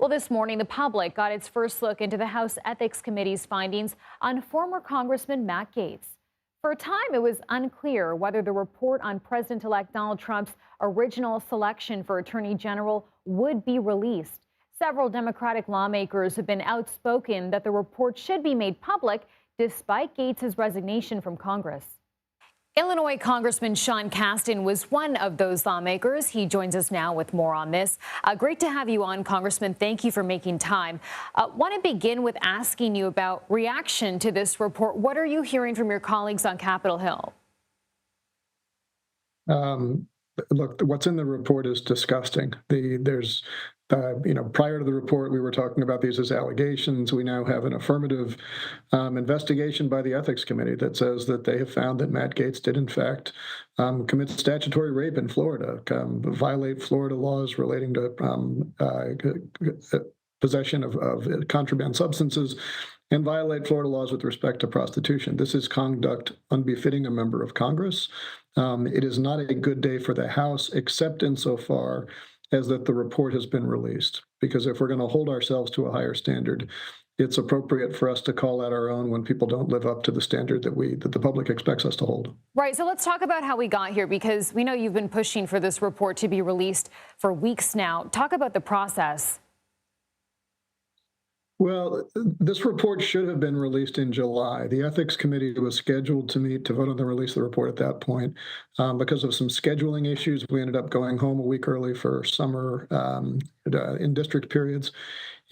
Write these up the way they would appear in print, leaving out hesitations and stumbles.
Well, this morning, the public got its first look into the House Ethics Committee's findings on former Congressman Matt Gaetz. For a time, it was unclear whether the report on President-elect Donald Trump's original selection for Attorney General would be released. Several Democratic lawmakers have been outspoken that the report should be made public despite Gaetz's resignation from Congress. Illinois Congressman Casten was one of those lawmakers. He joins us now with more on this. Great to have you on, Congressman. Thank you for making time. Want to begin with asking you about reaction to this report. What are you hearing from your colleagues on Capitol Hill? Look, what's in the report is disgusting. Prior to the report, we were talking about these as allegations. We now have an affirmative investigation by the Ethics Committee that says that they have found that Matt Gaetz did, in fact, commit statutory rape in Florida, violate Florida laws relating to possession of contraband substances, and violate Florida laws with respect to prostitution. This is conduct unbefitting a member of Congress. It is not a good day for the House, except insofar as that the report has been released. Because if we're going to hold ourselves to a higher standard, it's appropriate for us to call out our own when people don't live up to the standard that the public expects us to hold. Right. So let's talk about how we got here, because we know you've been pushing for this report to be released for weeks now. Talk about the process. Well, this report should have been released in July. The Ethics Committee was scheduled to meet to vote on the release of the report at that point. Because of some scheduling issues, we ended up going home a week early for summer in district periods.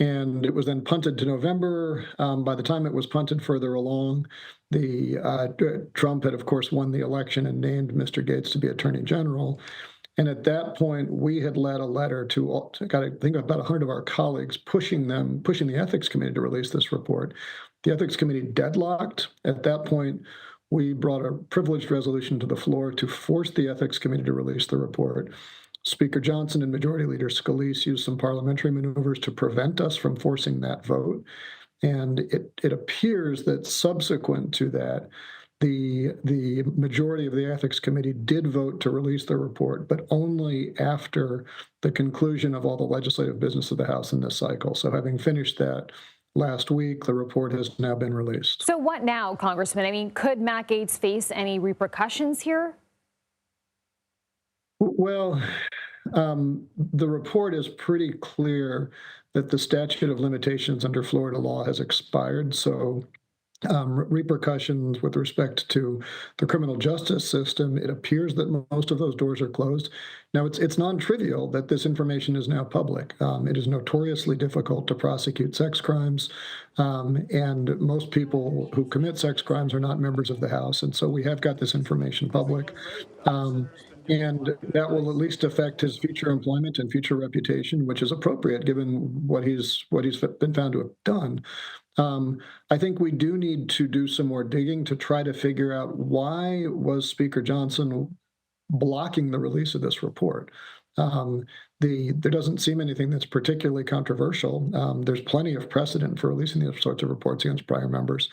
And it was then punted to November. By the time it was punted further along, Trump had, of course, won the election and named Mr. Gaetz to be Attorney General. And at that point, we had led a letter to I think about 100 of our colleagues, pushing the Ethics Committee to release this report. The Ethics Committee deadlocked. At that point, we brought a privileged resolution to the floor to force the Ethics Committee to release the report. Speaker Johnson and Majority Leader Scalise used some parliamentary maneuvers to prevent us from forcing that vote. And it appears that subsequent to that, the majority of the Ethics Committee did vote to release the report, but only after the conclusion of all the legislative business of the House in this cycle. So having finished that last week, the report has now been released. So what now, Congressman? I mean, could Matt Gaetz face any repercussions here? Well, the report is pretty clear that the statute of limitations under Florida law has expired. So repercussions with respect to the criminal justice system, it appears that most of those doors are closed. Now, it's non-trivial that this information is now public. It is notoriously difficult to prosecute sex crimes, and most people who commit sex crimes are not members of the House, and so we have got this information public. And that will at least affect his future employment and future reputation, which is appropriate given what he's been found to have done. I think we do need to do some more digging to try to figure out why was Speaker Johnson blocking the release of this report. There doesn't seem anything that's particularly controversial. There's plenty of precedent for releasing these sorts of reports against prior members.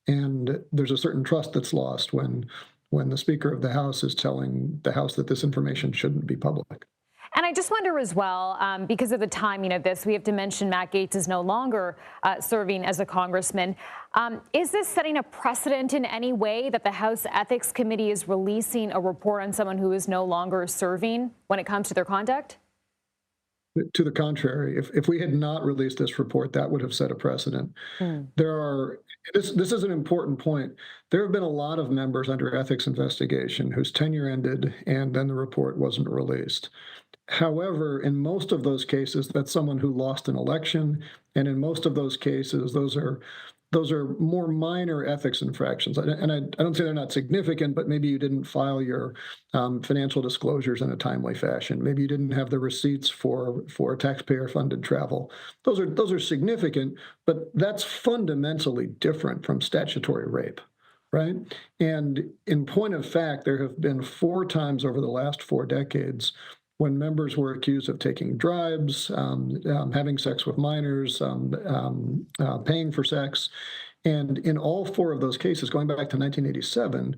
And there's a certain trust that's lost when the Speaker of the House is telling the House that this information shouldn't be public. And I just wonder as well, because of the timing of this, we have to mention Matt Gaetz is no longer serving as a congressman. Is this setting a precedent in any way that the House Ethics Committee is releasing a report on someone who is no longer serving when it comes to their conduct? To the contrary, if we had not released this report, that would have set a precedent. This is an important point. There have been a lot of members under ethics investigation whose tenure ended and then the report wasn't released. However, in most of those cases, that's someone who lost an election, and in most of those cases, those are more minor ethics infractions. And I don't say they're not significant, but maybe you didn't file your financial disclosures in a timely fashion. Maybe you didn't have the receipts for taxpayer-funded travel. Those are significant, but that's fundamentally different from statutory rape, right? And in point of fact, there have been 4 times over the last 4 decades when members were accused of taking bribes, having sex with minors, paying for sex. And in all 4 of those cases, going back to 1987,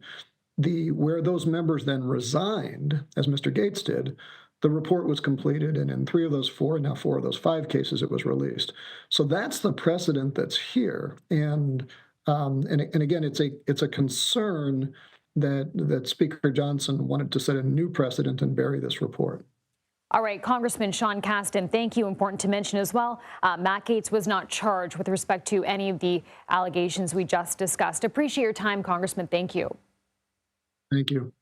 where those members then resigned, as Mr. Gaetz did, the report was completed, and in 3 of those 4, and now 4 of those 5 cases, it was released. So that's the precedent that's here. And again, it's a concern that Speaker Johnson wanted to set a new precedent and bury this report. All right, Congressman Sean Casten, thank you. Important to mention as well, Matt Gaetz was not charged with respect to any of the allegations we just discussed. Appreciate your time, Congressman. Thank you. Thank you.